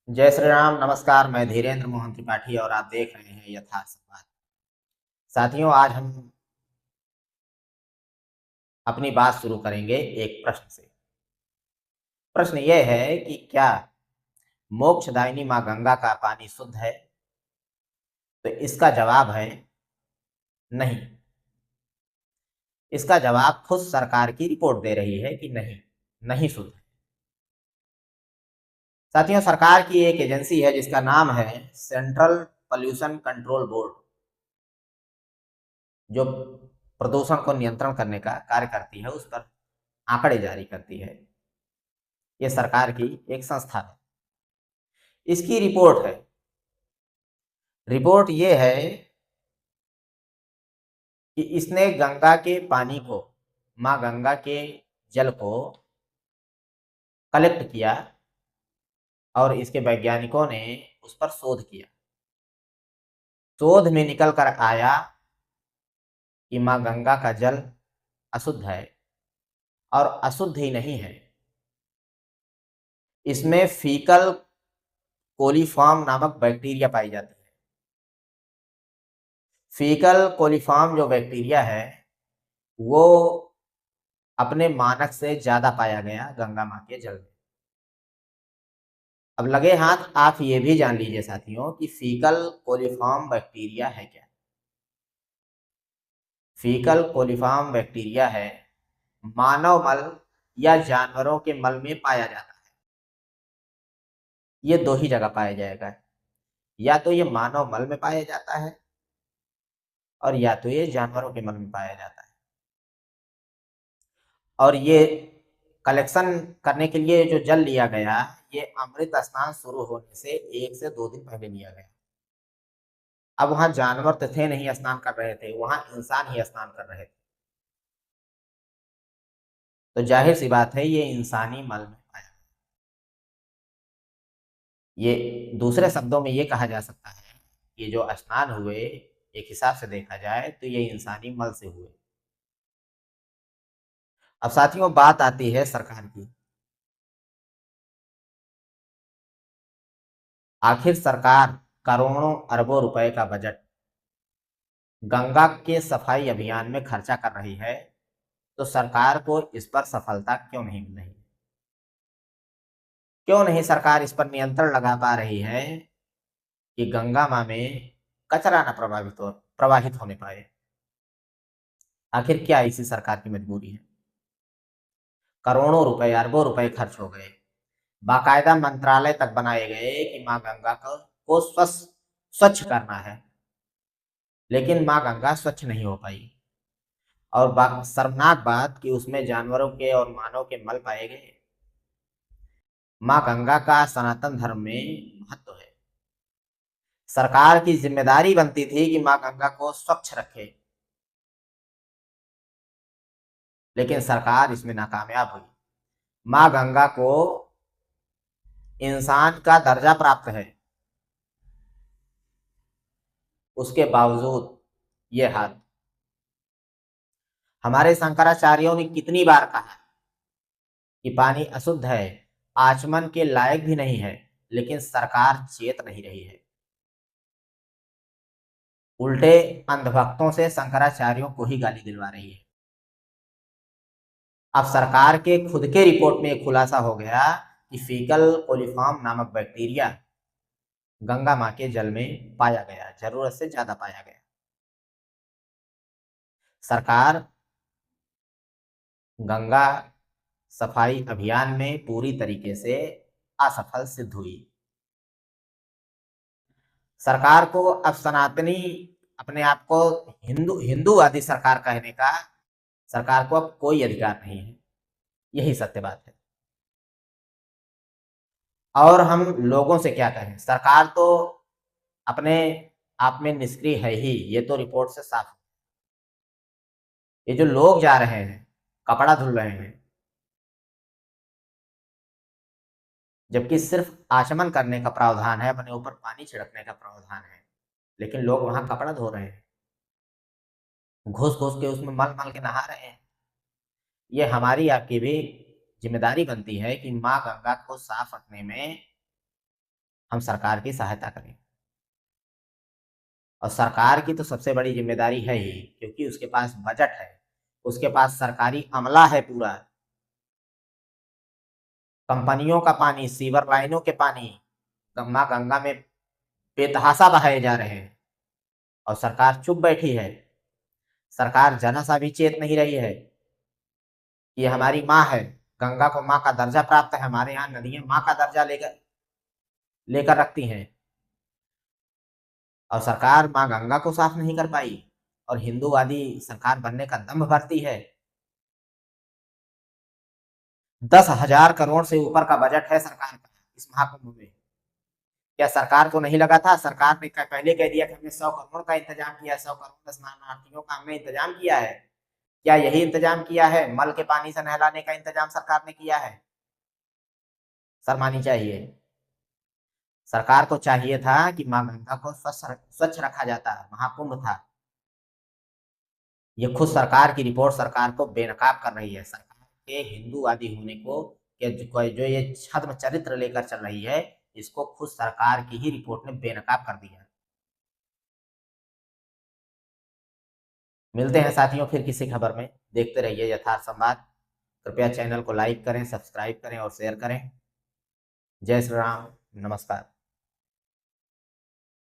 जय श्री राम। नमस्कार। मैं धीरेन्द्र मोहन त्रिपाठी और आप देख रहे हैं यथार्थ संवाद। साथियों, आज हम अपनी बात शुरू करेंगे एक प्रश्न से। प्रश्न यह है कि क्या मोक्षदायिनी माँ गंगा का पानी शुद्ध है? तो इसका जवाब है नहीं। इसका जवाब खुद सरकार की रिपोर्ट दे रही है कि नहीं, नहीं शुद्ध है। साथियों, सरकार की एक एजेंसी है जिसका नाम है सेंट्रल पॉल्यूशन कंट्रोल बोर्ड, जो प्रदूषण को नियंत्रण करने का कार्य करती है, उस पर आंकड़े जारी करती है। ये सरकार की एक संस्था है। इसकी रिपोर्ट है। रिपोर्ट ये है कि इसने गंगा के पानी को, माँ गंगा के जल को कलेक्ट किया और इसके वैज्ञानिकों ने उस पर शोध किया। शोध में निकल कर आया कि माँ गंगा का जल अशुद्ध है, और अशुद्ध ही नहीं है, इसमें फीकल कोलीफॉर्म नामक बैक्टीरिया पाई जाती है। फीकल कोलीफॉर्म जो बैक्टीरिया है वो अपने मानक से ज्यादा पाया गया गंगा माँ के जल में। अब लगे हाथ आप ये भी जान लीजिए साथियों कि फीकल कोलीफॉर्म बैक्टीरिया है क्या। फीकल कोलीफॉर्म बैक्टीरिया है मानव मल या जानवरों के मल में पाया जाता है। ये दो ही जगह पाया जाएगा, या तो ये मानव मल में पाया जाता है और या तो ये जानवरों के मल में पाया जाता है। और ये कलेक्शन करने के लिए जो जल लिया गया, ये अमृत स्नान शुरू होने से 1 से 2 दिन पहले लिया गया। अब वहां जानवर तो थे नहीं स्नान कर रहे थे, वहां इंसान ही स्नान कर रहे थे, तो जाहिर सी बात है ये इंसानी मल में पाया। ये दूसरे शब्दों में ये कहा जा सकता है कि जो स्नान हुए, एक हिसाब से देखा जाए तो ये इंसानी मल से हुए। अब साथियों, बात आती है सरकार की। आखिर सरकार करोड़ों अरबों रुपए का बजट गंगा के सफाई अभियान में खर्चा कर रही है, तो सरकार को इस पर सफलता क्यों नहीं मिल रही? क्यों नहीं सरकार इस पर नियंत्रण लगा पा रही है कि गंगा माँ में कचरा न प्रवाहित होने पाए? आखिर क्या इसी सरकार की मजबूरी है? करोड़ों रुपए, अरबों रुपए खर्च हो गए, बाकायदा मंत्रालय तक बनाए गए कि माँ गंगा को स्वच्छ करना है, लेकिन माँ गंगा स्वच्छ नहीं हो पाई। और शर्मनाक बात कि उसमें जानवरों के और मानव के मल पाए गए। माँ गंगा का सनातन धर्म में महत्व है। सरकार की जिम्मेदारी बनती थी कि माँ गंगा को स्वच्छ रखे, लेकिन सरकार इसमें नाकामयाब हुई। माँ गंगा को इंसान का दर्जा प्राप्त है, उसके बावजूद ये हाल। हमारे शंकराचार्यों ने कितनी बार कहा कि पानी अशुद्ध है, आचमन के लायक भी नहीं है, लेकिन सरकार चेत नहीं रही है। उल्टे अंधभक्तों से शंकराचार्यों को ही गाली दिलवा रही है। अब सरकार के खुद के रिपोर्ट में एक खुलासा हो गया कि फीकल कोलीफॉर्म नामक बैक्टीरिया गंगा माँ के जल में पाया गया, जरूरत से ज्यादा पाया गया। सरकार गंगा सफाई अभियान में पूरी तरीके से असफल सिद्ध हुई। सरकार को अब सनातनी, अपने आप को हिंदूवादी सरकार कहने का सरकार को अब कोई अधिकार नहीं है। यही सत्य बात है। और हम लोगों से क्या कहें? सरकार तो अपने आप में निष्क्रिय है ही, ये तो रिपोर्ट से साफ है। ये जो लोग जा रहे हैं, कपड़ा धुल रहे हैं, जबकि सिर्फ आचमन करने का प्रावधान है, अपने ऊपर पानी छिड़कने का प्रावधान है, लेकिन लोग वहां कपड़ा धो रहे हैं, घुस घुस के उसमें मल मल के नहा रहे हैं। ये हमारी आपकी भी जिम्मेदारी बनती है कि माँ गंगा को साफ रखने में हम सरकार की सहायता करें। और सरकार की तो सबसे बड़ी जिम्मेदारी है ही, क्योंकि उसके पास बजट है, उसके पास सरकारी अमला है पूरा। कंपनियों का पानी, सीवर लाइनों के पानी गंगा गंगा में बेतहाशा बहाए जा रहे हैं और सरकार चुप बैठी है। सरकार जरा सा भी चेत नहीं रही है कि ये हमारी माँ है, गंगा को माँ का दर्जा प्राप्त है, हमारे यहाँ नदियां माँ का दर्जा लेकर लेकर रखती हैं, और सरकार माँ गंगा को साफ नहीं कर पाई और हिंदूवादी सरकार बनने का दम्भ भरती है। 10,000 करोड़ से ऊपर का बजट है सरकार का इस महाकुंभ में। क्या सरकार को नहीं लगा था? सरकार ने पहले कह दिया कि हमने 100 करोड़ का इंतजाम किया है, 100 करोड़ स्नानार्थियों का हमने इंतजाम किया है। क्या यही इंतजाम किया है? मल के पानी से नहलाने का इंतजाम सरकार ने किया है? शर्मानी चाहिए। सरकार को चाहिए था कि मां गंगा को स्वच्छ रखा जाता, महाकुंभ था। ये खुद सरकार की रिपोर्ट सरकार को बेनकाब कर रही है। सरकार के हिंदूवादी होने को, कि जो ये छद्म चरित्र लेकर चल रही है, इसको खुद सरकार की ही रिपोर्ट ने बेनकाब कर दिया। मिलते हैं साथियों फिर किसी खबर में। देखते रहिए यथार्थ संवाद। कृपया चैनल को लाइक करें, सब्सक्राइब करें और शेयर करें। जय श्री राम। नमस्कार।